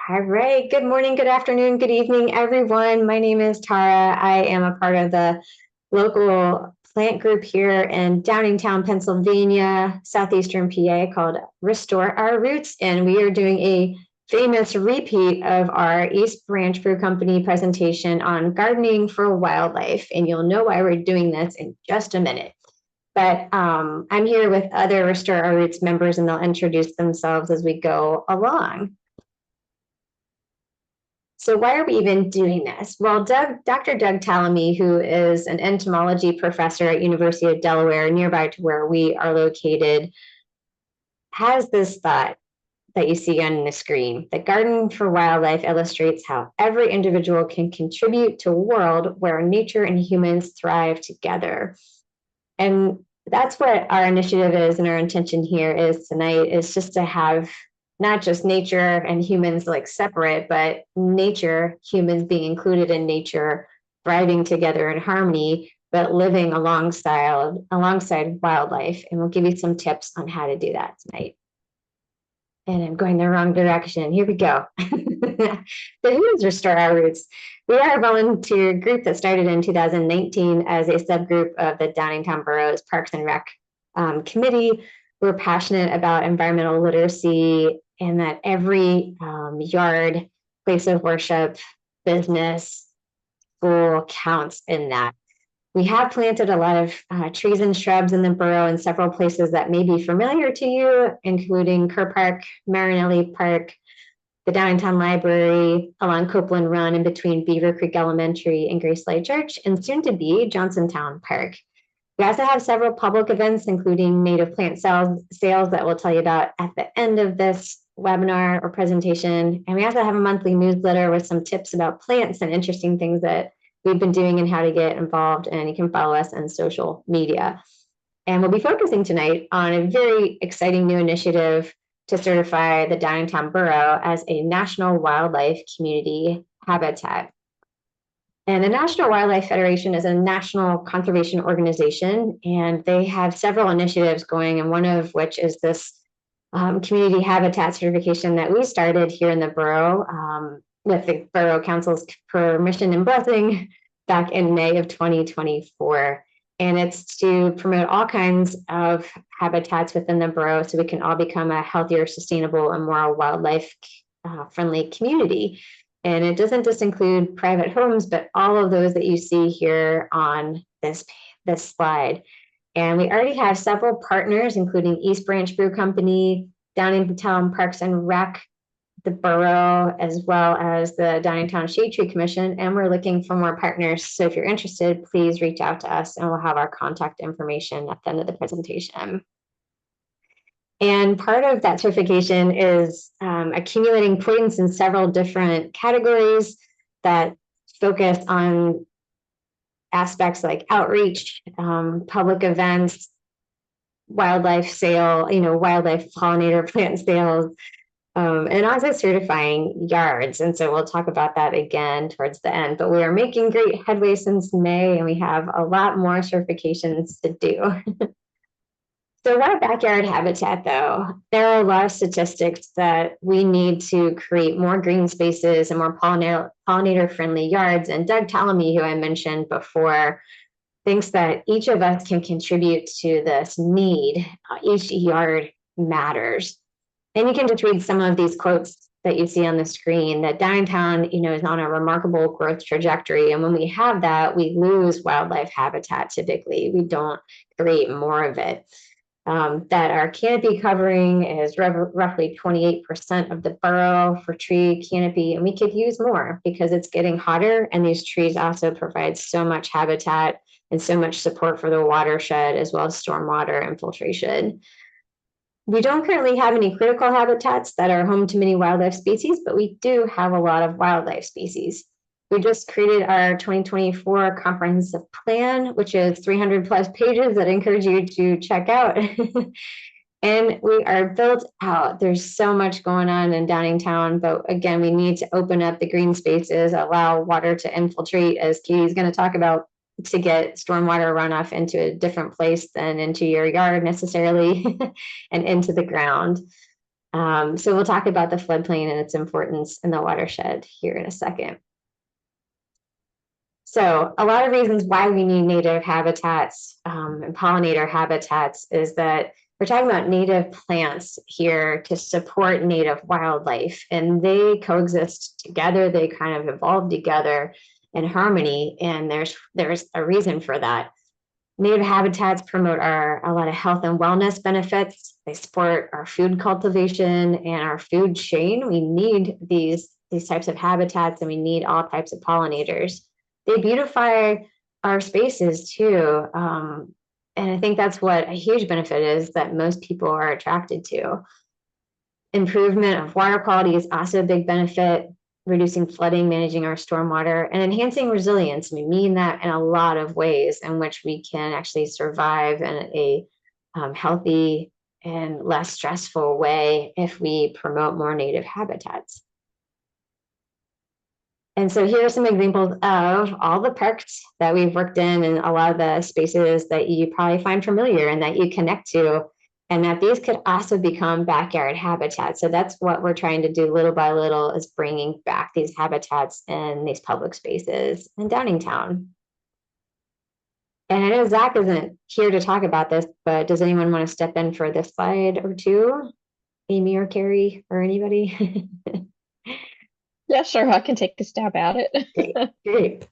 All right. Good morning, good afternoon, good evening, everyone. My name is Tara. I am a part of the local plant group here in Downingtown, Pennsylvania, southeastern PA, called Restore Our Roots. And we are doing a famous repeat of our East Branch Brew Company presentation on gardening for wildlife. And you'll know why we're doing this in just a minute. But I'm here with other Restore Our Roots members, and they'll introduce themselves as we go along. So why are we even doing this? Well, Dr. Doug Tallamy, who is an entomology professor at University of Delaware, nearby to where we are located, has this thought that you see on the screen. The Garden for Wildlife illustrates how every individual can contribute to a world where nature and humans thrive together. And that's what our initiative is, and our intention here is tonight is just to have not just nature and humans like separate, but nature, humans being included in nature, thriving together in harmony, but living alongside wildlife. And we'll give you some tips on how to do that tonight. And I'm going the wrong direction. Here we go. The Humans Restore Our Roots. We are a volunteer group that started in 2019 as a subgroup of the Downingtown Borough's Parks and Rec Committee. We're passionate about environmental literacy and that every yard, place of worship, business, school counts in that. We have planted a lot of trees and shrubs in the borough in several places that may be familiar to you, including Kerr Park, Marinelli Park, the Downingtown Library, along Copeland Run, in between Beaver Creek Elementary and Grace Light Church, and soon to be Johnsontown Park. We also have several public events, including native plant sales that we'll tell you about at the end of this webinar or presentation. And we also have a monthly newsletter with some tips about plants and interesting things that we've been doing and how to get involved. And you can follow us on social media. And we'll be focusing tonight on a very exciting new initiative to certify the Downingtown Borough as a National Wildlife Community Habitat. And the National Wildlife Federation is a national conservation organization, and they have several initiatives going, and one of which is this community habitat certification that we started here in the borough with the Borough Council's permission and blessing back in May of 2024. And it's to promote all kinds of habitats within the borough so we can all become a healthier, sustainable, and more wildlife friendly community. And it doesn't just include private homes, but all of those that you see here on this slide. And we already have several partners, including East Branch Brew Company, Downingtown Parks and Rec, the borough, as well as the Downingtown Shade Tree Commission. And we're looking for more partners. So if you're interested, please reach out to us and we'll have our contact information at the end of the presentation. And part of that certification is accumulating points in several different categories that focus on aspects like outreach, public events, wildlife sale, wildlife pollinator plant sales, and also certifying yards. And so we'll talk about that again towards the end, but we are making great headway since May, and we have a lot more certifications to do. So why backyard habitat, though? There are a lot of statistics that we need to create more green spaces and more pollinator-friendly yards. And Doug Tallamy, who I mentioned before, thinks that each of us can contribute to this need. Each yard matters. And you can just read some of these quotes that you see on the screen, that Downingtown, is on a remarkable growth trajectory. And when we have that, we lose wildlife habitat typically. We don't create more of it. That our canopy covering is roughly 28% of the borough for tree canopy, and we could use more because it's getting hotter, and these trees also provide so much habitat and so much support for the watershed as well as stormwater infiltration. We don't currently have any critical habitats that are home to many wildlife species, but we do have a lot of wildlife species. We just created our 2024 comprehensive plan, which is 300 plus pages that I encourage you to check out. And we are built out. There's so much going on in Downingtown, but again, we need to open up the green spaces, allow water to infiltrate, as Katie's going to talk about, to get stormwater runoff into a different place than into your yard necessarily and into the ground. So we'll talk about the floodplain and its importance in the watershed here in a second. So a lot of reasons why we need native habitats and pollinator habitats is that we're talking about native plants here to support native wildlife, and they coexist together. They kind of evolve together in harmony, and there's a reason for that. Native habitats promote a lot of health and wellness benefits. They support our food cultivation and our food chain. We need these types of habitats, and we need all types of pollinators. They beautify our spaces too. And I think that's what a huge benefit is that most people are attracted to. Improvement of water quality is also a big benefit, reducing flooding, managing our stormwater, and enhancing resilience. We mean that in a lot of ways in which we can actually survive in a healthy and less stressful way if we promote more native habitats. And so here are some examples of all the parks that we've worked in and a lot of the spaces that you probably find familiar and that you connect to, and that these could also become backyard habitats. So that's what we're trying to do little by little, is bringing back these habitats in these public spaces in Downingtown. And I know Zach isn't here to talk about this, but does anyone want to step in for this slide or two? Amy or Carrie or anybody? Yeah, sure. I can take a stab at it. Great, great.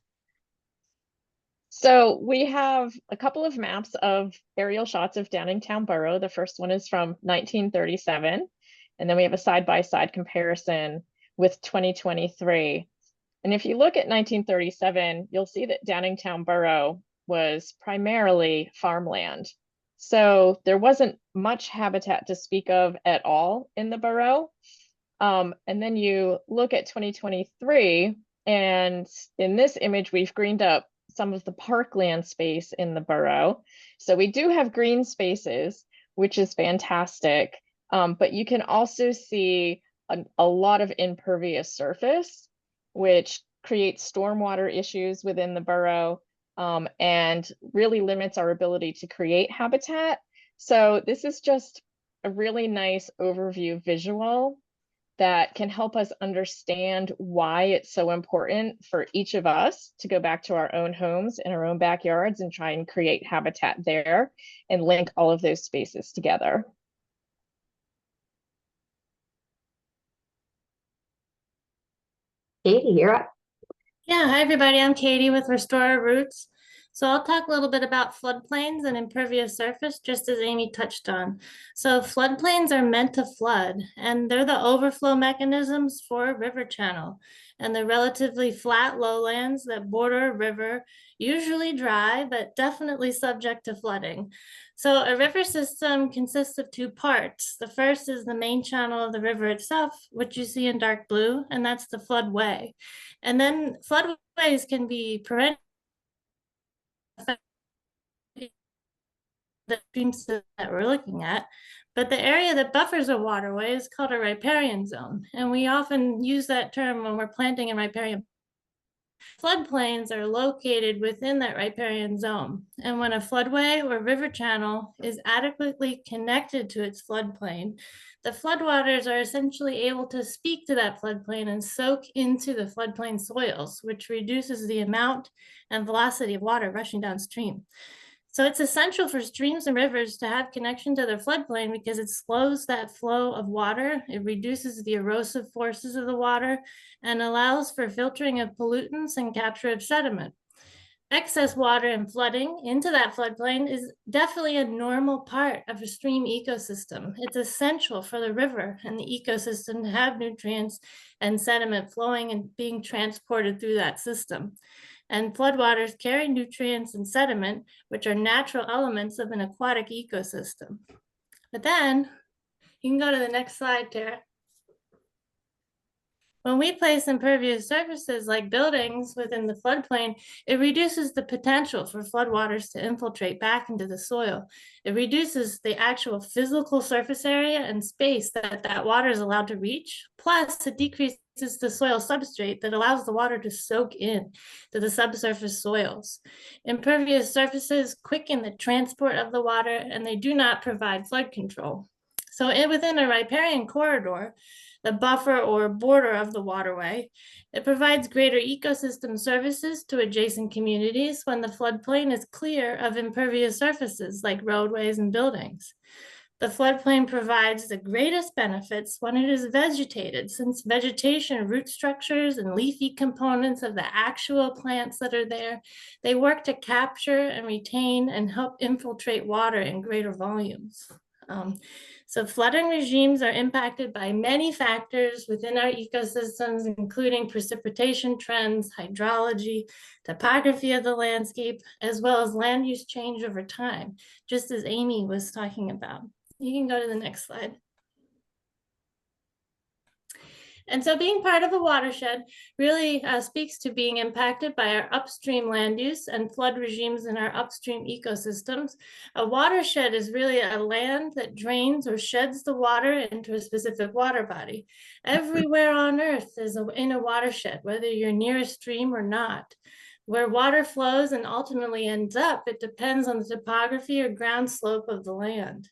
So we have a couple of maps of aerial shots of Downingtown Borough. The first one is from 1937, and then we have a side-by-side comparison with 2023. And if you look at 1937, you'll see that Downingtown Borough was primarily farmland. So there wasn't much habitat to speak of at all in the borough. And then you look at 2023, and in this image, we've greened up some of the parkland space in the borough. So we do have green spaces, which is fantastic. But you can also see a lot of impervious surface, which creates stormwater issues within the borough and really limits our ability to create habitat. So this is just a really nice overview visual that can help us understand why it's so important for each of us to go back to our own homes and our own backyards and try and create habitat there and link all of those spaces together. Katie, you're up. Yeah, hi everybody. I'm Katie with Restore Our Roots. So I'll talk a little bit about floodplains and impervious surface, just as Amy touched on. So floodplains are meant to flood, and they're the overflow mechanisms for a river channel. And the relatively flat lowlands that border a river, usually dry, but definitely subject to flooding. So a river system consists of two parts. The first is the main channel of the river itself, which you see in dark blue, and that's the floodway. And then floodways can be prevented the streams that we're looking at, but the area that buffers a waterway is called a riparian zone. And we often use that term when we're planting in riparian. Floodplains are located within that riparian zone. And when a floodway or river channel is adequately connected to its floodplain, the floodwaters are essentially able to speak to that floodplain and soak into the floodplain soils, which reduces the amount and velocity of water rushing downstream. So it's essential for streams and rivers to have connection to their floodplain because it slows that flow of water. It reduces the erosive forces of the water and allows for filtering of pollutants and capture of sediment. Excess water and flooding into that floodplain is definitely a normal part of a stream ecosystem. It's essential for the river and the ecosystem to have nutrients and sediment flowing and being transported through that system. And floodwaters carry nutrients and sediment, which are natural elements of an aquatic ecosystem. But then, you can go to the next slide, Tara. When we place impervious surfaces like buildings within the floodplain, it reduces the potential for floodwaters to infiltrate back into the soil. It reduces the actual physical surface area and space that water is allowed to reach. Plus, it decreases the soil substrate that allows the water to soak in to the subsurface soils. Impervious surfaces quicken the transport of the water, and they do not provide flood control. So within a riparian corridor, the buffer or border of the waterway, it provides greater ecosystem services to adjacent communities when the floodplain is clear of impervious surfaces like roadways and buildings. The floodplain provides the greatest benefits when it is vegetated, since vegetation, root structures, and leafy components of the actual plants that are there, they work to capture and retain and help infiltrate water in greater volumes. So flooding regimes are impacted by many factors within our ecosystems, including precipitation trends, hydrology, topography of the landscape, as well as land use change over time, just as Amy was talking about. You can go to the next slide. And so being part of a watershed really speaks to being impacted by our upstream land use and flood regimes in our upstream ecosystems. A watershed is really a land that drains or sheds the water into a specific water body. Everywhere on Earth is in a watershed, whether you're near a stream or not. Where water flows and ultimately ends up, it depends on the topography or ground slope of the land.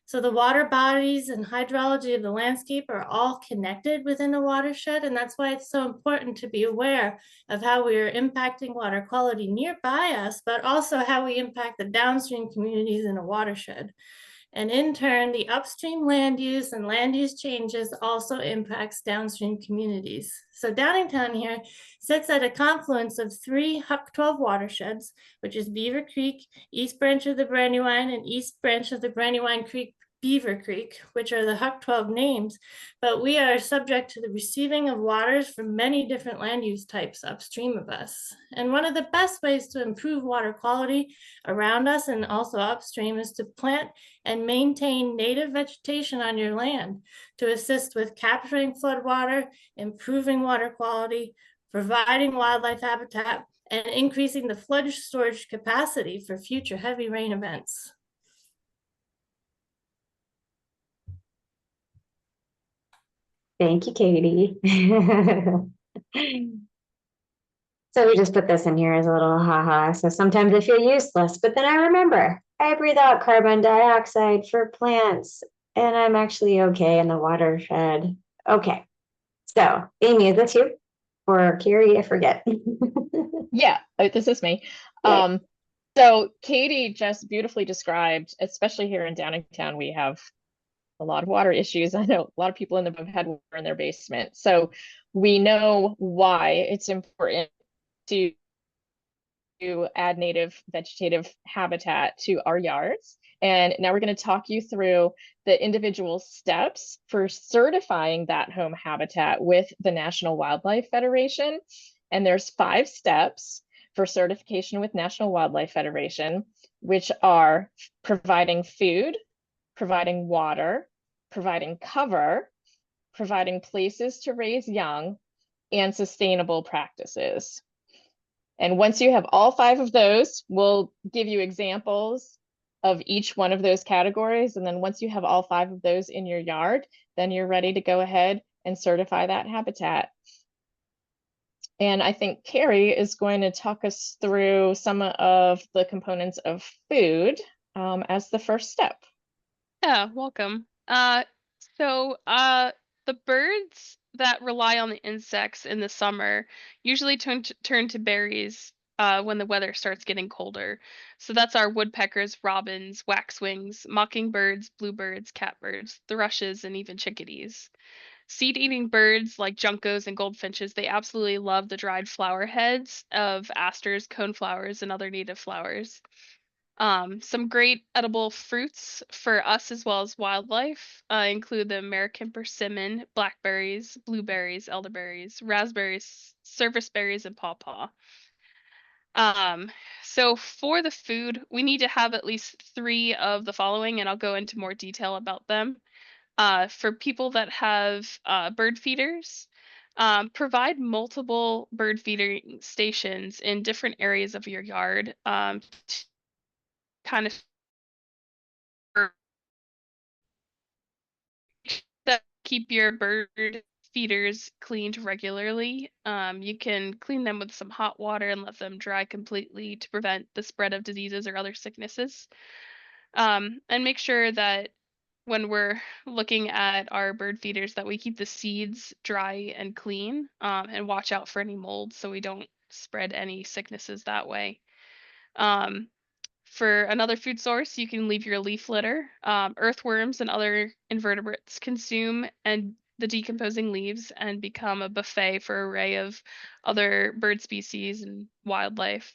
So the water bodies and hydrology of the landscape are all connected within a watershed, and that's why it's so important to be aware of how we are impacting water quality nearby us, but also how we impact the downstream communities in a watershed. And in turn, the upstream land use and land use changes also impacts downstream communities. So Downingtown here sits at a confluence of 3 Huck 12 watersheds, which is Beaver Creek, East Branch of the Brandywine, and East Branch of the Brandywine Creek Beaver Creek, which are the Huck 12 names, but we are subject to the receiving of waters from many different land use types upstream of us. And one of the best ways to improve water quality around us and also upstream is to plant and maintain native vegetation on your land to assist with capturing floodwater, improving water quality, providing wildlife habitat, and increasing the flood storage capacity for future heavy rain events. Thank you, Katie. So we just put this in here as a little haha. So sometimes I feel useless, but then I remember I breathe out carbon dioxide for plants and I'm actually okay in the watershed. Okay. So Amy, is this you or Carrie? I forget. Yeah, this is me. Yay. So Katie just beautifully described, especially here in Downingtown, we have a lot of water issues. I know a lot of people in the have had water in their basement. So we know why it's important to add native vegetative habitat to our yards. And now we're going to talk you through the individual steps for certifying that home habitat with the National Wildlife Federation. And there's 5 steps for certification with National Wildlife Federation, which are providing food, providing water, providing cover, providing places to raise young, and sustainable practices. And once you have all 5 of those, we'll give you examples of each one of those categories. And then once you have all 5 of those in your yard, then you're ready to go ahead and certify that habitat. And I think Carrie is going to talk us through some of the components of food as the first step. Yeah, welcome. The birds that rely on the insects in the summer usually turn to berries when the weather starts getting colder. So that's our woodpeckers, robins, waxwings, mockingbirds, bluebirds, catbirds, thrushes, and even chickadees. Seed-eating birds like juncos and goldfinches, they absolutely love the dried flower heads of asters, coneflowers, and other native flowers. Some great edible fruits for us as well as wildlife include the American persimmon, blackberries, blueberries, elderberries, raspberries, serviceberries, and pawpaw. So for the food, we need to have at least 3 of the following, and I'll go into more detail about them. For people that have bird feeders, provide multiple bird feeding stations in different areas of your yard to kind of that keep your bird feeders cleaned regularly. You can clean them with some hot water and let them dry completely to prevent the spread of diseases or other sicknesses. And make sure that when we're looking at our bird feeders that we keep the seeds dry and clean, and watch out for any mold so we don't spread any sicknesses that way. Um, for another food source, you can leave your leaf litter. Earthworms and other invertebrates consume and the decomposing leaves and become a buffet for an array of other bird species and wildlife,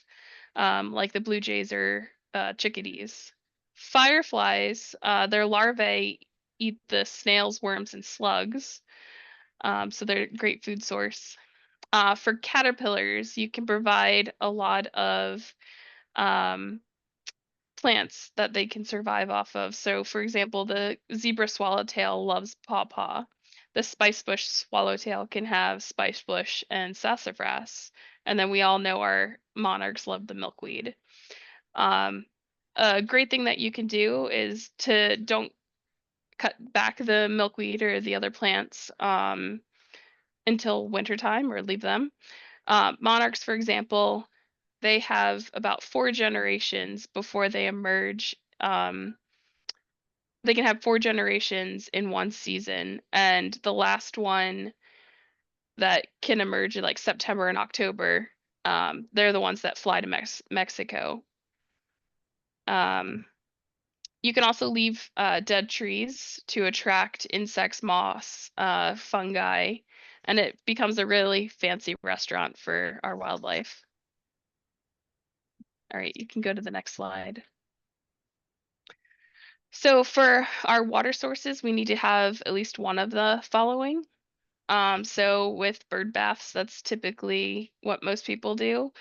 like the blue jays or chickadees. Fireflies, their larvae eat the snails, worms, and slugs, so they're a great food source. For caterpillars, you can provide a lot of um, plants that they can survive off of. So, for example, the zebra swallowtail loves pawpaw. The spicebush swallowtail can have spicebush and sassafras. And then we all know our monarchs love the milkweed. Um, a great thing that you can do is to don't cut back the milkweed or the other plants until wintertime or leave them. Monarchs, for example, they have about 4 generations before they emerge. They can have 4 generations in one season, and the last one that can emerge in like September and October, they're the ones that fly to Mexico. You can also leave dead trees to attract insects, moss, fungi, and it becomes a really fancy restaurant for our wildlife. All right, you can go to the next slide. So for our water sources, we need to have at least one of the following. So with bird baths, that's typically what most people do.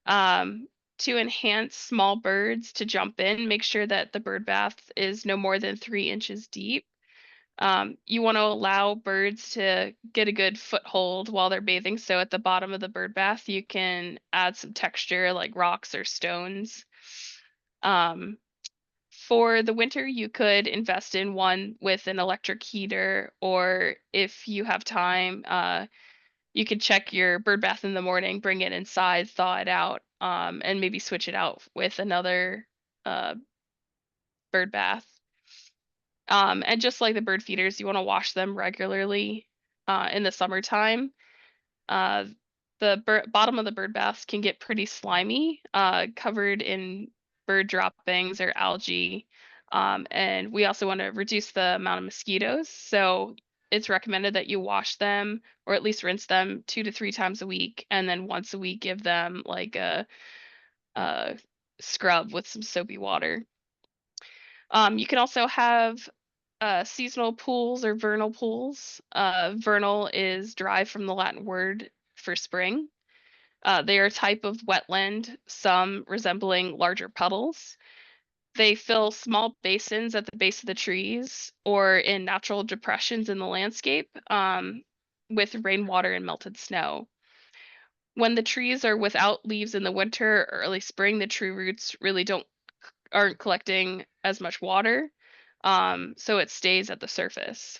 To enhance small birds to jump in, make sure that the bird bath is no more than 3 inches deep. You want to allow birds to get a good foothold while they're bathing. So at the bottom of the bird bath, you can add some texture like rocks or stones. For the winter, you could invest in one with an electric heater, or if you have time, you could check your bird bath in the morning, bring it inside, thaw it out, and maybe switch it out with another uh, bird bath. And just like the bird feeders, you want to wash them regularly in the summertime. Uh, the bottom of the bird baths can get pretty slimy, covered in bird droppings or algae. And we also want to reduce the amount of mosquitoes. So it's recommended that you wash them or at least rinse them 2 to 3 times a week. And then once a week, give them like a scrub with some soapy water. You can also have seasonal pools or vernal pools. Vernal is derived from the Latin word for spring. They are a type of wetland, some resembling larger puddles. They fill small basins at the base of the trees or in natural depressions in the landscape with rainwater and melted snow. When the trees are without leaves in the winter or early spring, the tree roots really aren't collecting as much water, so it stays at the surface.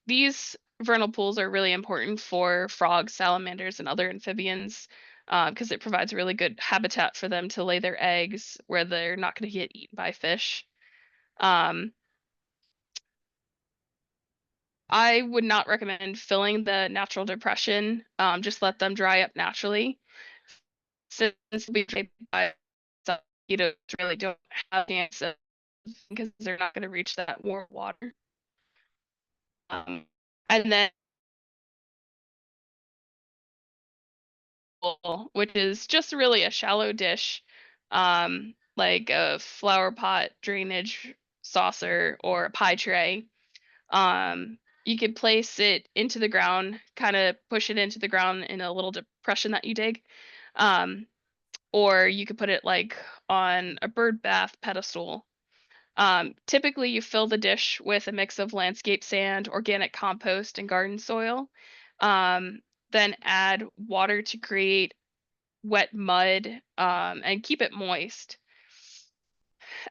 These vernal pools are really important for frogs, salamanders, and other amphibians because it provides really good habitat for them to lay their eggs where they're not going to get eaten by fish. I would not recommend filling the natural depression. Just let them dry up naturally. Since we by mosquitoes really don't have a chance of, because they're not going to reach that warm water. And then, which is just really a shallow dish, like a flower pot, drainage saucer, or a pie tray. You could place it into the ground, kind of push it into the ground in a little depression that you dig. Or you could put it like on a bird bath pedestal. Typically, you fill the dish with a mix of landscape sand, organic compost, and garden soil. Then add water to create wet mud and keep it moist.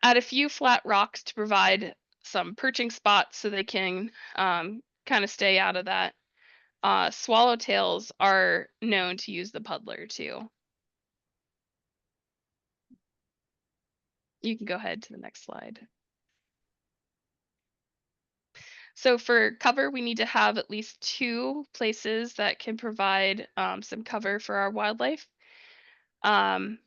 Add a few flat rocks to provide some perching spots so they can kind of stay out of that. Swallowtails are known to use the puddler too. You can go ahead to the next slide. So for cover, we need to have at least 2 places that can provide some cover for our wildlife. Um,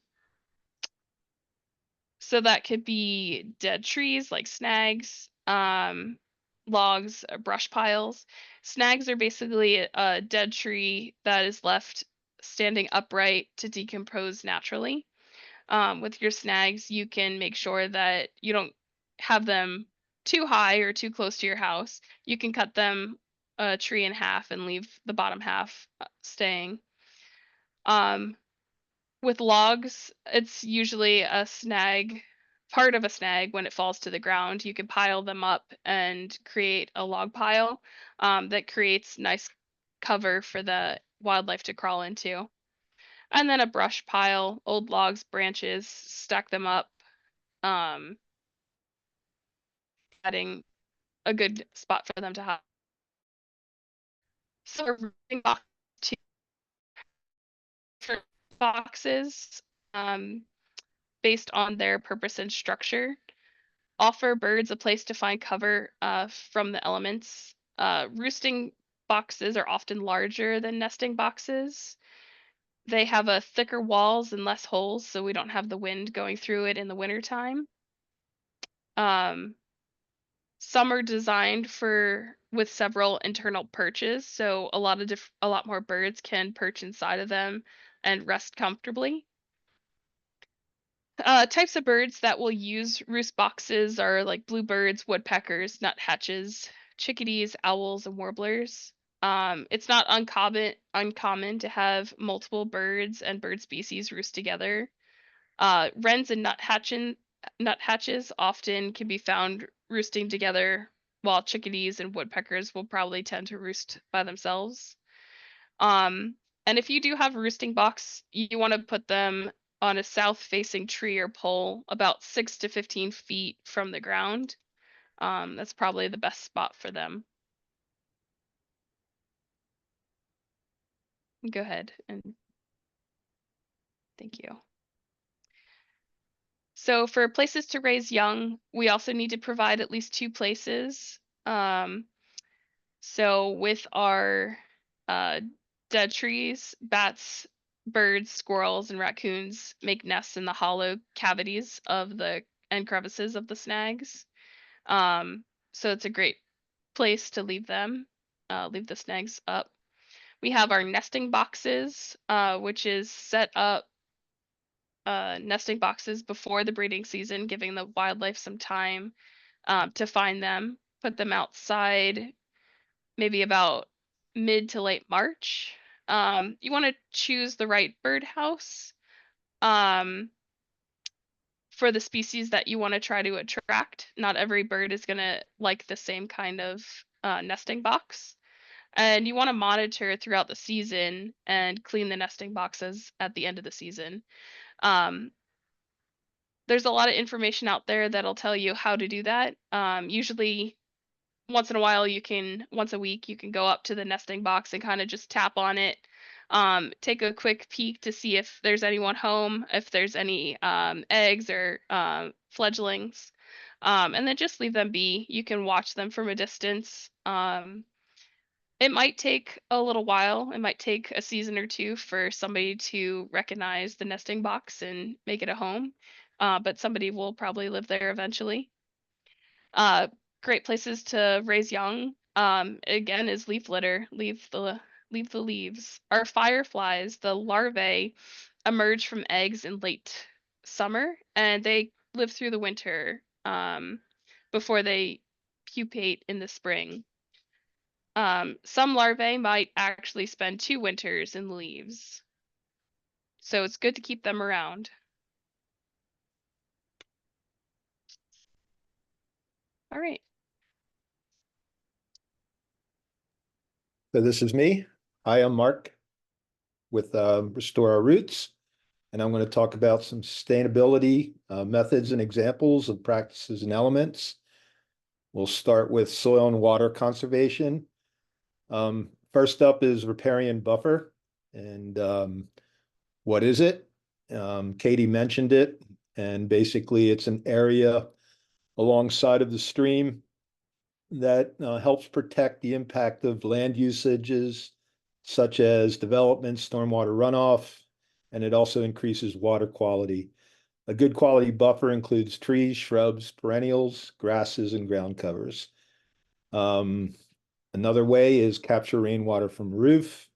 so that could be dead trees like snags, logs, brush piles. Snags are basically a dead tree that is left standing upright to decompose naturally. With your snags, you can make sure that you don't have them too high or too close to your house. You can cut them a tree in half and leave the bottom half staying. Um, with logs, it's usually a snag, part of a snag when it falls to the ground. You can pile them up and create a log pile that creates nice cover for the wildlife to crawl into. And then a brush pile, old logs, branches, stack them up, um, adding a good spot for them to hide. So we're moving box to different boxes based on their purpose and structure. Offer birds a place to find cover from the elements. Roosting boxes are often larger than nesting boxes. They have a thicker walls and less holes, so we don't have the wind going through it in the wintertime. Some are designed for with several internal perches, so a lot more birds can perch inside of them and rest comfortably. Types of birds that will use roost boxes are like bluebirds, woodpeckers, nuthatches, chickadees, owls, and warblers. It's not uncommon to have multiple birds and bird species roost together. Wrens and nuthatches often can be found roosting together, while chickadees and woodpeckers will probably tend to roost by themselves. Um, and if you do have a roosting box, you want to put them on a south-facing tree or pole about 6 to 15 feet from the ground. That's probably the best spot for them. Go ahead and thank you. So for places to raise young, we also need to provide at least 2 places. So with our uh, dead trees, bats, birds, squirrels, and raccoons make nests in the hollow cavities of the and crevices of the snags. So it's a great place to leave them, leave the snags up. We have our nesting boxes, which is set up nesting boxes before the breeding season, giving the wildlife some time to find them, put them outside maybe about mid to late March. You want to choose the right birdhouse for the species that you want to try to attract. Not every bird is going to like the same kind of nesting box. And you want to monitor throughout the season and clean the nesting boxes at the end of the season. There's a lot of information out there that'll tell you how to do that. Usually once in a while once a week you can go up to the nesting box and kind of just tap on it, take a quick peek to see if there's anyone home, if there's any eggs or fledglings, and then just leave them be. You can watch them from a distance. It might take a little while. It might take a season or 2 for somebody to recognize the nesting box and make it a home, but somebody will probably live there eventually. Great places to raise young, again, is leaf litter. Leave the leaves. Our fireflies, the larvae, emerge from eggs in late summer, and they live through the winter before they pupate in the spring. Some larvae might actually spend 2 winters in the leaves, so it's good to keep them around. All right. So this is me. Hi, I'm Mark with Restore Our Roots, and I'm going to talk about some sustainability methods and examples of practices and elements. We'll start with soil and water conservation. First up is riparian buffer, and what is it? Katie mentioned it, and basically it's an area alongside of the stream that helps protect the impact of land usages such as development, stormwater runoff, and it also increases water quality. A good quality buffer includes trees, shrubs, perennials, grasses, and ground covers. Another way is capture rainwater from roof.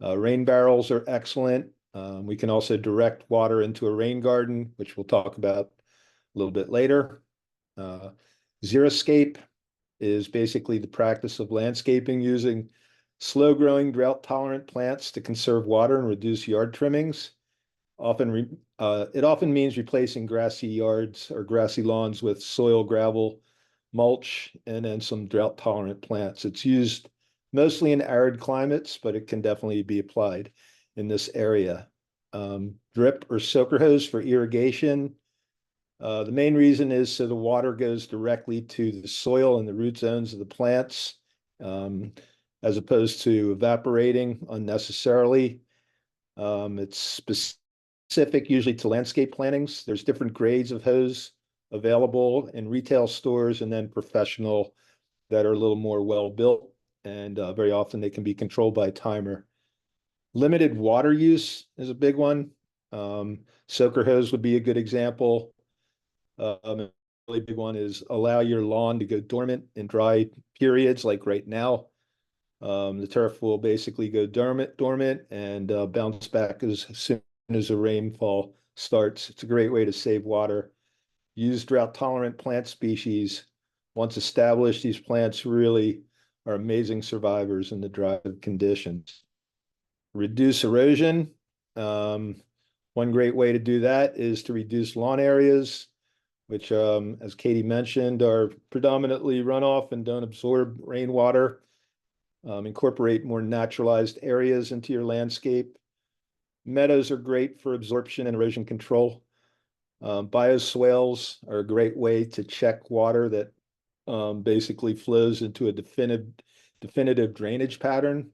Rain barrels are excellent. We can also direct water into a rain garden, which we'll talk about a little bit later. Xeriscape is basically the practice of landscaping using slow-growing, drought-tolerant plants to conserve water and reduce yard trimmings. It often means replacing grassy yards or grassy lawns with soil, gravel, mulch, and then some drought-tolerant plants. It's used mostly in arid climates, but it can definitely be applied in this area. Drip or soaker hose for irrigation. The main reason is so the water goes directly to the soil and the root zones of the plants, as opposed to evaporating unnecessarily. It's specific usually to landscape plantings. There's different grades of hose available in retail stores and then professional that are a little more well-built, and very often they can be controlled by a timer. Limited water use is a big one. Soaker hose would be a good example. A really big one is allow your lawn to go dormant in dry periods, like right now. The turf will basically go dormant and bounce back as soon as the rainfall starts. It's a great way to save water. Use drought-tolerant plant species. Once established, these plants really are amazing survivors in the dry conditions. Reduce erosion. One great way to do that is to reduce lawn areas, which, as Katie mentioned, are predominantly runoff and don't absorb rainwater. Incorporate more naturalized areas into your landscape. Meadows are great for absorption and erosion control. Bioswales are a great way to check water that basically flows into a definitive drainage pattern.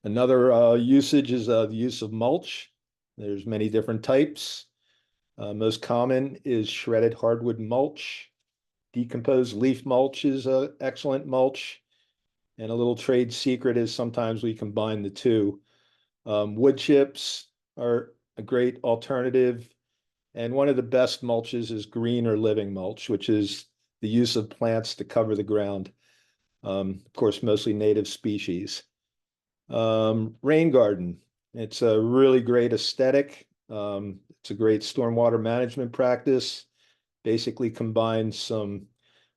Another usage is the use of mulch. There's many different types. Most common is shredded hardwood mulch. Decomposed leaf mulch is excellent mulch. And a little trade secret is sometimes we combine the two. Wood chips are a great alternative. And one of the best mulches is green or living mulch, which is the use of plants to cover the ground. Of course, mostly native species. Rain garden. It's a really great aesthetic. It's a great stormwater management practice. Basically combines some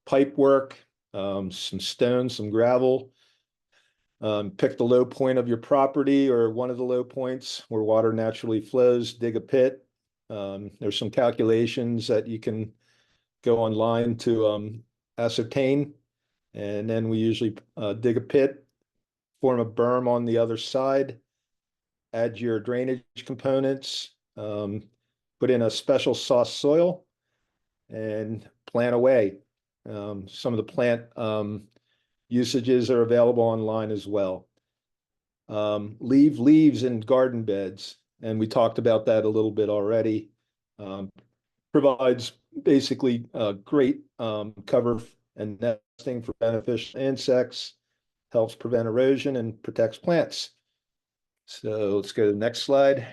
pipe work, some stone, some gravel. Pick the low point of your property or one of the low points where water naturally flows, dig a pit. There's some calculations that you can go online to ascertain. And then we usually dig a pit, form a berm on the other side, add your drainage components, put in a special soft soil, and plant away. Some of the plant usages are available online as well. Leave leaves in garden beds, and we talked about that a little bit already. Provides basically great cover and nesting for beneficial insects, helps prevent erosion and protects plants. So let's go to the next slide.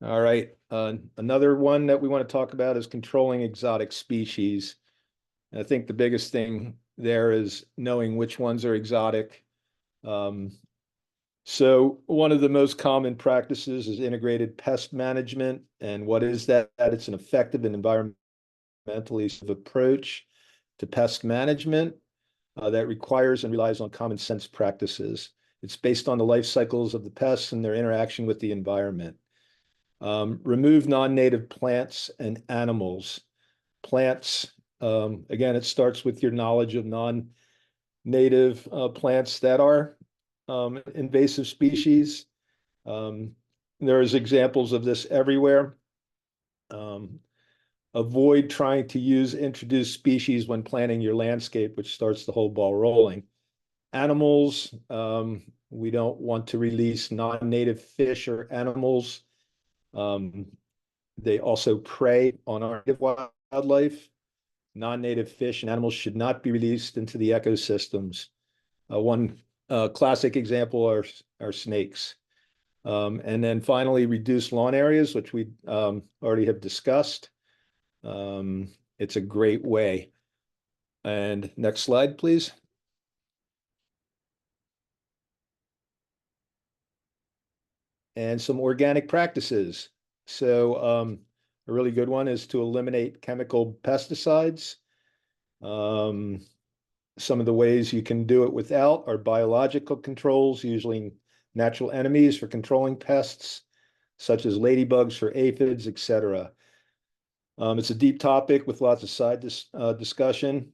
All right, another one that we want to talk about is controlling exotic species. I think the biggest thing there is knowing which ones are exotic. So one of the most common practices is integrated pest management. And what is that? It's an effective and environmentally approach to pest management that requires and relies on common sense practices. It's based on the life cycles of the pests and their interaction with the environment. Remove non-native plants and animals. Plants, again, it starts with your knowledge of non-native plants that are invasive species. There's examples of this everywhere. Avoid trying to use introduced species when planting your landscape, which starts the whole ball rolling. Animals, we don't want to release non-native fish or animals. They also prey on our native wildlife. Non-native fish and animals should not be released into the ecosystems. One classic example are snakes. And then finally, reduce lawn areas, which we already have discussed. It's a great way. And next slide, please. And some organic practices. So a really good one is to eliminate chemical pesticides. Some of the ways you can do it without are biological controls, usually natural enemies for controlling pests, such as ladybugs for aphids, etc. It's a deep topic with lots of side discussion,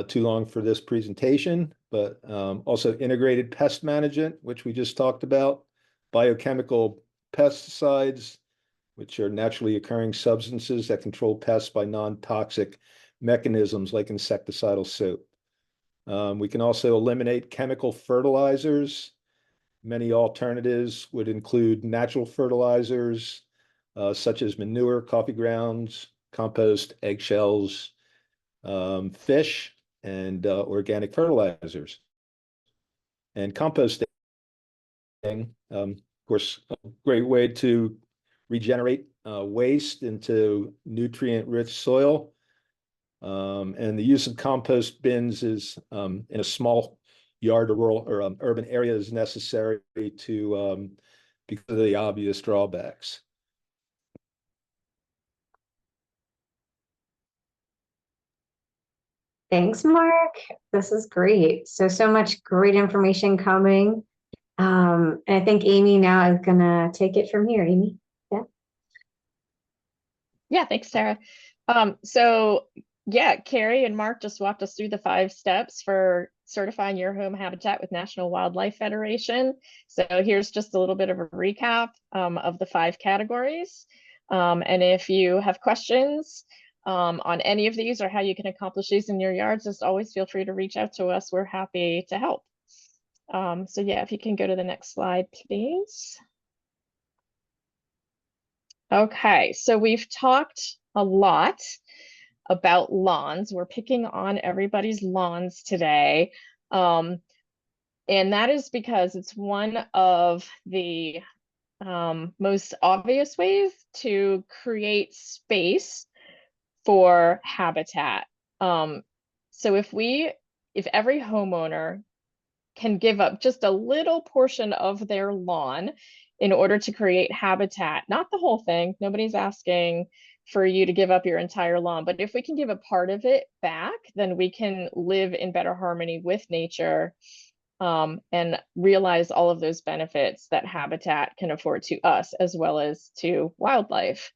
too long for this presentation, but also integrated pest management, which we just talked about, biochemical pesticides, which are naturally occurring substances that control pests by non-toxic mechanisms like insecticidal soap. We can also eliminate chemical fertilizers. Many alternatives would include natural fertilizers, such as manure, coffee grounds, compost, eggshells, fish, and organic fertilizers. And composting, of course, a great way to regenerate waste into nutrient-rich soil. And the use of compost bins is in a small yard or rural or urban area is necessary to because of the obvious drawbacks. Thanks, Mark. This is great. So much great information coming. And I think Amy now is gonna take it from here. Amy, yeah. Yeah, thanks, Sarah. So yeah, Carrie and Mark just walked us through the 5 steps for certifying your home habitat with National Wildlife Federation. So here's just a little bit of a recap of the 5 categories. And if you have questions on any of these or how you can accomplish these in your yards, just always feel free to reach out to us. We're happy to help. So yeah, if you can go to the next slide, please. Okay, so we've talked a lot about lawns. We're picking on everybody's lawns today. And that is because it's one of the most obvious ways to create space for habitat. So if every homeowner can give up just a little portion of their lawn in order to create habitat, not the whole thing. Nobody's asking for you to give up your entire lawn, but if we can give a part of it back, then we can live in better harmony with nature and realize all of those benefits that habitat can afford to us as well as to wildlife.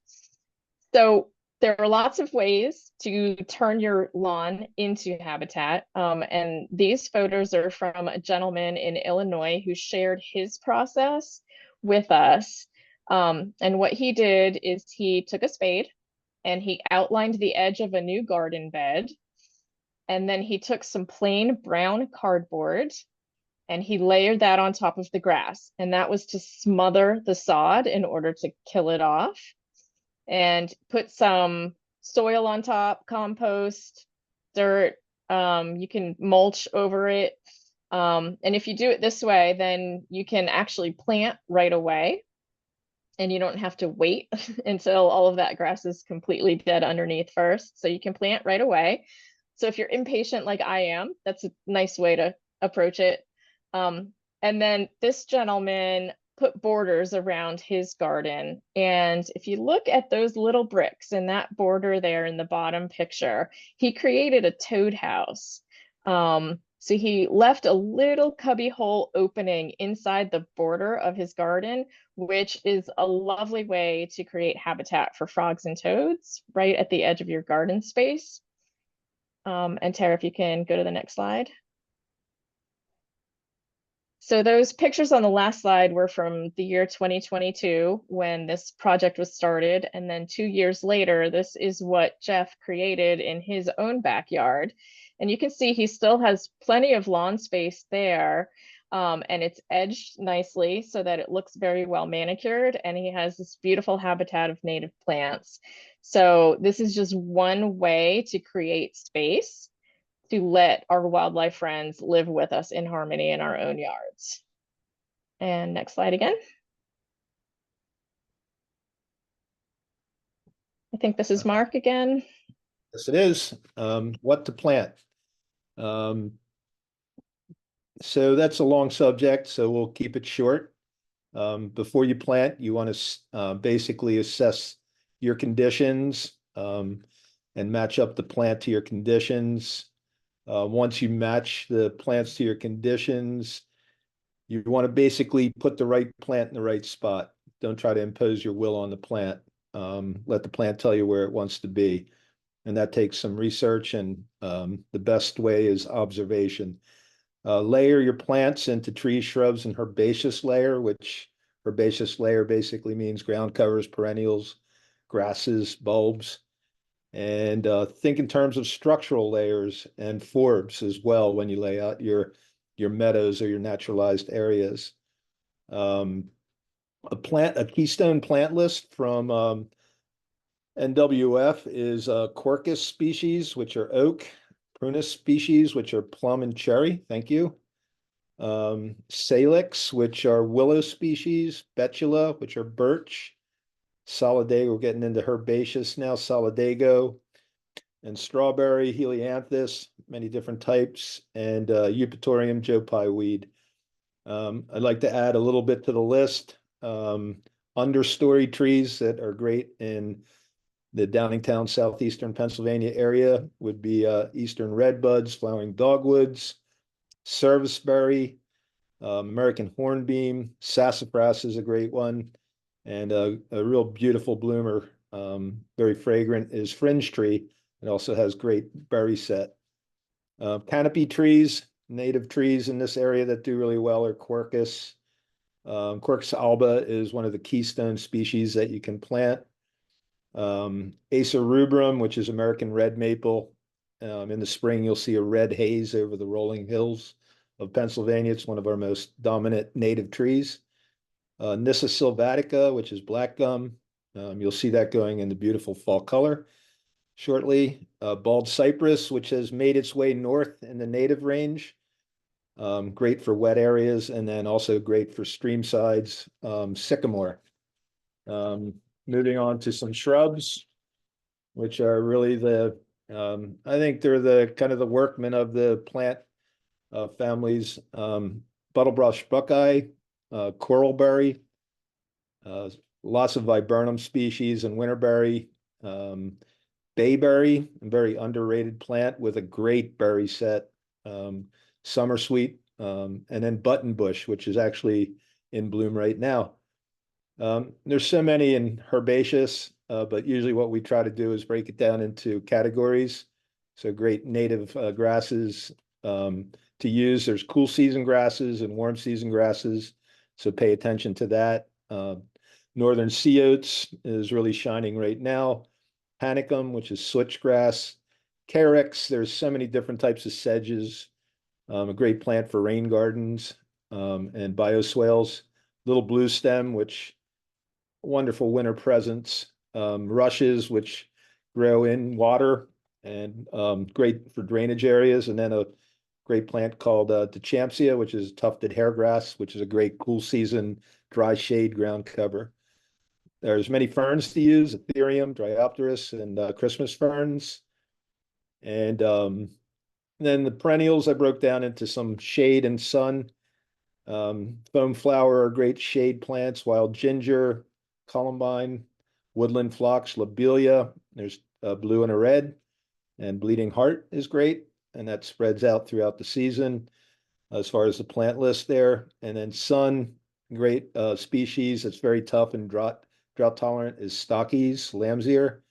So there are lots of ways to turn your lawn into habitat. And these photos are from a gentleman in Illinois who shared his process with us. And what he did is he took a spade and he outlined the edge of a new garden bed. And then he took some plain brown cardboard and he layered that on top of the grass. And that was to smother the sod in order to kill it off. And put some soil on top, compost, dirt. You can mulch over it. And if you do it this way, then you can actually plant right away. And you don't have to wait until all of that grass is completely dead underneath first. So you can plant right away. So if you're impatient like I am, that's a nice way to approach it. And then this gentleman put borders around his garden. And if you look at those little bricks in that border there in the bottom picture, he created a toad house. So he left a little cubby hole opening inside the border of his garden, which is a lovely way to create habitat for frogs and toads right at the edge of your garden space. And Tara, if you can go to the next slide. So those pictures on the last slide were from the year 2022 when this project was started. And then 2 years later, this is what Jeff created in his own backyard. And you can see he still has plenty of lawn space there. And it's edged nicely so that it looks very well manicured. And he has this beautiful habitat of native plants. So this is just one way to create space to let our wildlife friends live with us in harmony in our own yards. And next slide again. I think this is Mark again. Yes, it is. What to plant? So that's a long subject, so we'll keep it short. Before you plant, you want to basically assess your conditions and match up the plant to your conditions. Once you match the plants to your conditions, you want to basically put the right plant in the right spot. Don't try to impose your will on the plant. Let the plant tell you where it wants to be. And that takes some research, and the best way is observation. Layer your plants into trees, shrubs, and herbaceous layer, which herbaceous layer basically means ground covers, perennials, grasses, bulbs. And think in terms of structural layers and forbs as well when you lay out your meadows or your naturalized areas. A keystone plant list from NWF is Quercus species, which are oak, Prunus species, which are plum and cherry. Thank you. Salix, which are willow species, Betula, which are birch, Solidago, we're getting into herbaceous now, Solidago, and strawberry, Helianthus, many different types, and Eupatorium jopai weed. I'd like to add a little bit to the list. Understory trees that are great in the Downingtown, southeastern Pennsylvania area would be eastern redbuds, flowering dogwoods, serviceberry, American hornbeam, sassafras is a great one, and a real beautiful bloomer, very fragrant, is fringe tree. It also has great berry set. Canopy trees, native trees in this area that do really well are Quercus. Quercus alba is one of the keystone species that you can plant. Acer rubrum, which is American red maple. In the spring, you'll see a red haze over the rolling hills of Pennsylvania. It's one of our most dominant native trees. Nyssa sylvatica, which is black gum. You'll see that going into beautiful fall color shortly. Bald cypress, which has made its way north in the native range. Great for wet areas, and then also great for stream sides. Sycamore. Moving on to some shrubs, which are really I think they're the kind of the workmen of the plant families. Buttlebrush buckeye, coralberry, lots of viburnum species, and winterberry, bayberry, a very underrated plant with a great berry set, summer sweet, and then buttonbush, which is actually in bloom right now. There's so many in herbaceous, but usually what we try to do is break it down into categories. So great native grasses to use. There's cool season grasses and warm season grasses, so pay attention to that. Northern sea oats is really shining right now. Panicum, which is switchgrass. Carex, there's so many different types of sedges. A great plant for rain gardens and bioswales. Little blue stem, which wonderful winter presents. Rushes, which grow in water and great for drainage areas. And then a great plant called Dechampsia, which is tufted hairgrass, which is a great cool season, dry shade ground cover. There's many ferns to use, Ethereum, Dryopteris, and Christmas ferns. And then the perennials I broke down into some shade and sun. Foam flower are great shade plants, wild ginger, columbine, woodland phlox, lobelia. There's a blue and a red, and bleeding heart is great, and that spreads out throughout the season as far as the plant list there. And then sun, great species that's very tough and drought tolerant is Stockies, lamb's ear.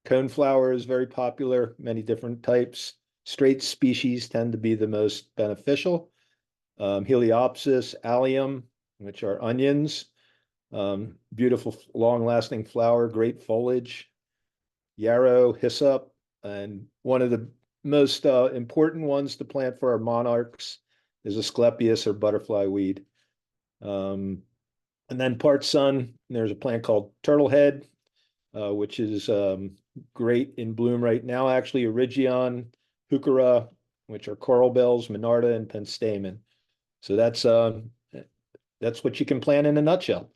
Coneflower is very popular, many different types. Straight species tend to be the most beneficial. Heliopsis, allium, which are onions. Beautiful, long-lasting flower, great foliage. Yarrow, hyssop, and one of the most important ones to plant for our monarchs is Asclepias or butterfly weed. And then part sun, there's a plant called turtlehead. which is great in bloom right now. Actually, Erigeon, Heuchera, which are coral bells, Monarda, and Penstamen. So that's what you can plant in a nutshell.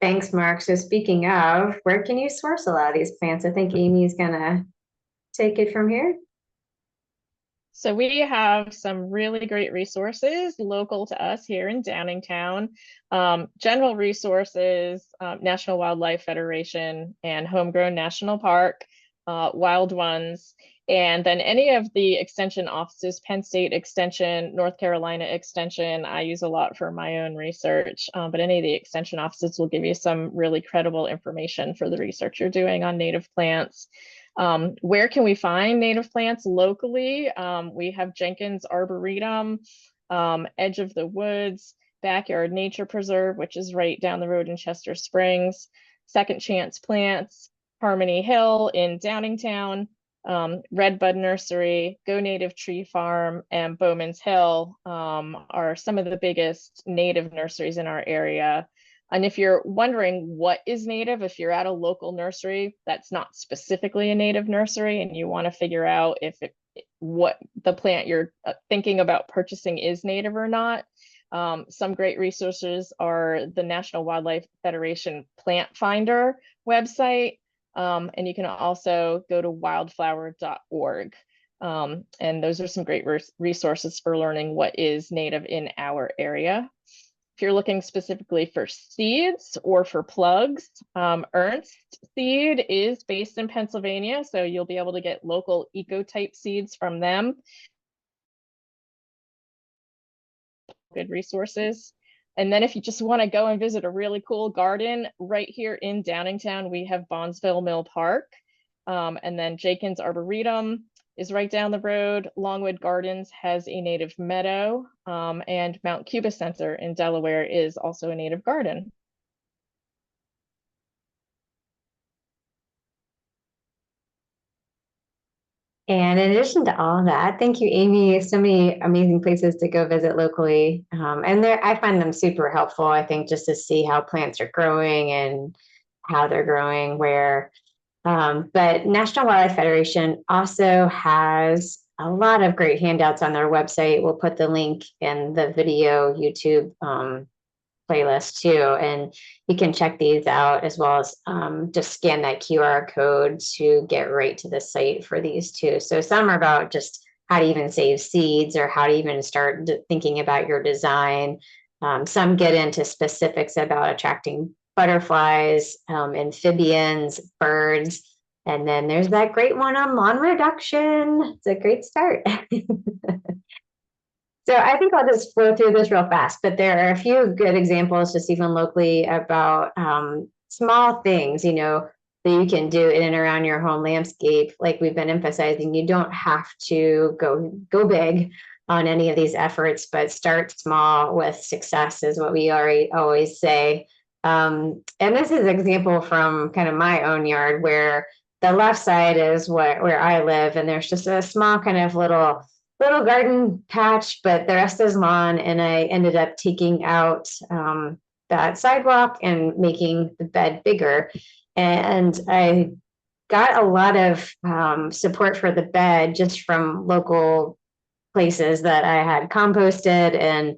Thanks, Mark. So speaking of, where can you source a lot of these plants? I think Amy's gonna take it from here. So we have some really great resources local to us here in Downingtown. General resources, National Wildlife Federation and Homegrown National Park, Wild Ones, and then any of the extension offices, Penn State Extension, North Carolina Extension, I use a lot for my own research, but any of the extension offices will give you some really credible information for the research you're doing on native plants. Where can we find native plants locally? We have Jenkins Arboretum, Edge of the Woods, Backyard Nature Preserve, which is right down the road in Chester Springs, Second Chance Plants, Harmony Hill in Downingtown, Redbud Nursery, Go Native Tree Farm, and Bowman's Hill are some of the biggest native nurseries in our area. And if you're wondering what is native, if you're at a local nursery that's not specifically a native nursery and you want to figure out if what the plant you're thinking about purchasing is native or not, some great resources are the National Wildlife Federation Plant Finder website. And you can also go to wildflower.org. And those are some great resources for learning what is native in our area. If you're looking specifically for seeds or for plugs, Ernst Seed is based in Pennsylvania, so you'll be able to get local eco-type seeds from them. Good resources. And then if you just want to go and visit a really cool garden, right here in Downingtown, we have Bonsville Mill Park. And then Jenkins Arboretum is right down the road. Longwood Gardens has a native meadow, and Mount Cuba Center in Delaware is also a native garden. And in addition to all that, thank you, Amy. So many amazing places to go visit locally. And I find them super helpful, I think, just to see how plants are growing and how they're growing, where. But National Wildlife Federation also has a lot of great handouts on their website. We'll put the link in the video YouTube playlist too, and you can check these out, as well as just scan that QR code to get right to the site for these too. So some are about just how to even save seeds or how to even start thinking about your design. Some get into specifics about attracting butterflies, amphibians, birds. And then there's that great one on lawn reduction. It's a great start. So I think I'll just flow through this real fast, but there are a few good examples just even locally about small things, that you can do in and around your home landscape. Like we've been emphasizing, you don't have to go big on any of these efforts, but start small with success is what we always say. And this is an example from kind of my own yard, where the left side is where I live, and there's just a small kind of little garden patch, but the rest is lawn. And I ended up taking out that sidewalk and making the bed bigger. And I got a lot of support for the bed just from local places that I had composted and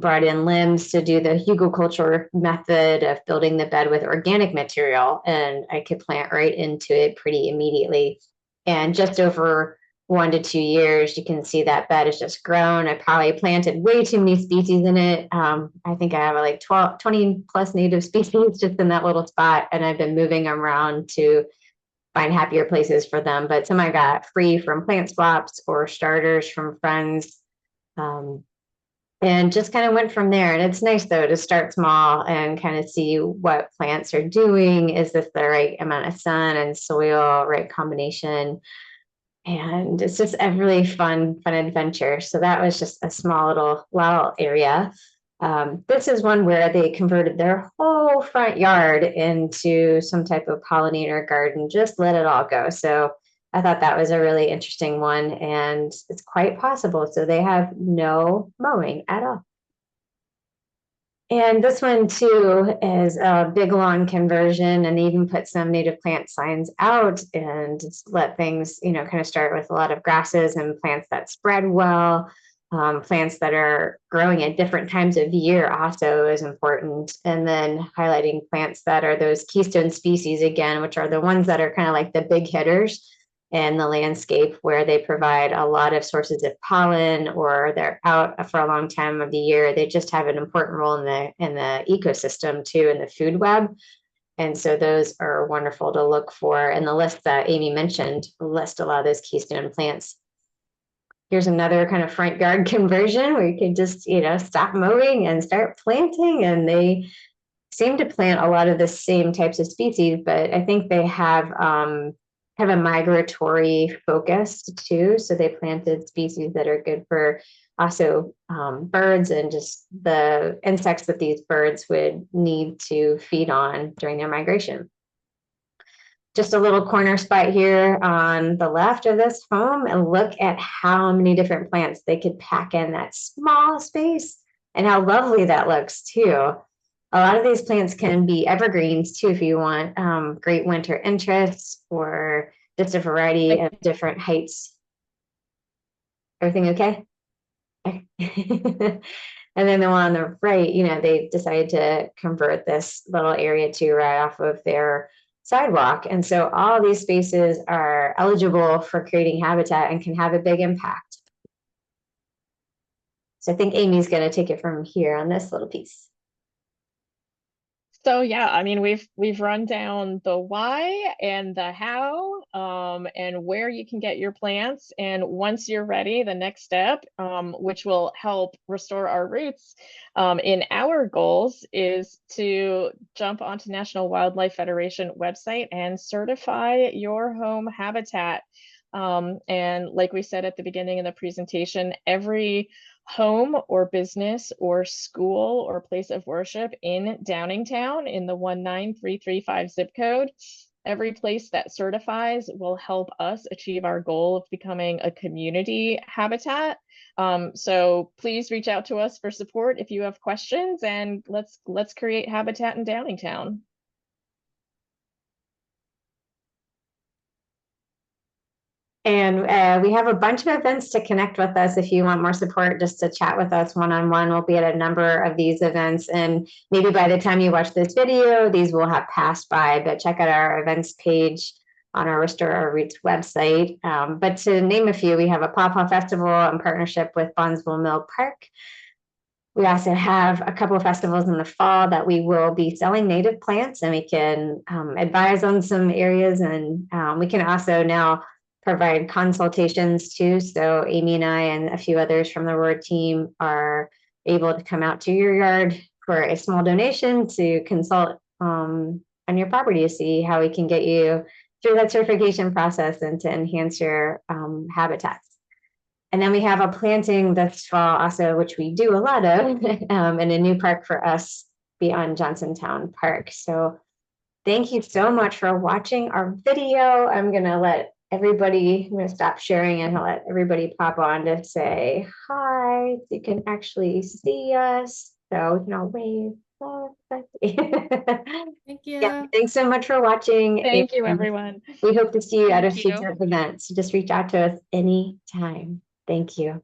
brought in limbs to do the hugelkultur method of building the bed with organic material. And I could plant right into it pretty immediately. And just over 1 to 2 years, you can see that bed has just grown. I probably planted way too many species in it. I think I have like 20 plus native species just in that little spot. And I've been moving them around to find happier places for them. But some I got free from plant swaps or starters from friends. And just kind of went from there. And it's nice, though, to start small and kind of see what plants are doing. Is this the right amount of sun and soil, right combination? And it's just a really fun adventure. So that was just a small little area. This is one where they converted their whole front yard into some type of pollinator garden, just let it all go. So I thought that was a really interesting one, and it's quite possible. So they have no mowing at all. And this one too is a big long conversion, and they even put some native plant signs out and just let things, kind of start with a lot of grasses and plants that spread well. Plants that are growing at different times of year also is important. And then highlighting plants that are those keystone species again, which are the ones that are kind of like the big hitters in the landscape, where they provide a lot of sources of pollen, or they're out for a long time of the year. They just have an important role in the ecosystem too, in the food web. And so those are wonderful to look for. And the list that Amy mentioned list a lot of those keystone plants. Here's another kind of front yard conversion where you could just, stop mowing and start planting. And they seem to plant a lot of the same types of species, but I think they have a migratory focus too. So they planted species that are good for also birds and just the insects that these birds would need to feed on during their migration. Just a little corner spot here on the left of this home, and look at how many different plants they could pack in that small space and how lovely that looks too. A lot of these plants can be evergreens too, if you want great winter interests, or just a variety of different heights. Everything okay? And then the one on the right, they decided to convert this little area to right off of their sidewalk. And so all these spaces are eligible for creating habitat and can have a big impact. So I think Amy's going to take it from here on this little piece. So yeah, I mean, we've run down the why and the how, and where you can get your plants. And once you're ready, the next step, which will help restore our roots in our goals, is to jump onto National Wildlife Federation website and certify your home habitat. And like we said at the beginning of the presentation, every home or business or school or place of worship in Downingtown in the 19335 zip code, every place that certifies will help us achieve our goal of becoming a community habitat. So please reach out to us for support if you have questions, and let's create habitat in Downingtown. And we have a bunch of events to connect with us. If you want more support, just to chat with us one-on-one, we'll be at a number of these events. And maybe by the time you watch this video, these will have passed by, but check out our events page on our Restore Our Roots website. But to name a few, we have a Pawpaw Festival in partnership with Bondsville Mill Park. We also have a couple of festivals in the fall that we will be selling native plants, and we can advise on some areas, and we can also now provide consultations too. So Amy and I and a few others from the ROAR team are able to come out to your yard for a small donation to consult on your property to see how we can get you through that certification process and to enhance your habitats. And then we have a planting this fall also, which we do a lot of, in a new park for us beyond Johnsontown Park. So thank you so much for watching our video. I'm going to stop sharing and I'll let everybody pop on to say hi. You can actually see us. So we can all wave. Thank you. Yeah, thanks so much for watching. Thank you, everyone. We hope to see you at a Thank you. future event. So just reach out to us anytime. Thank you.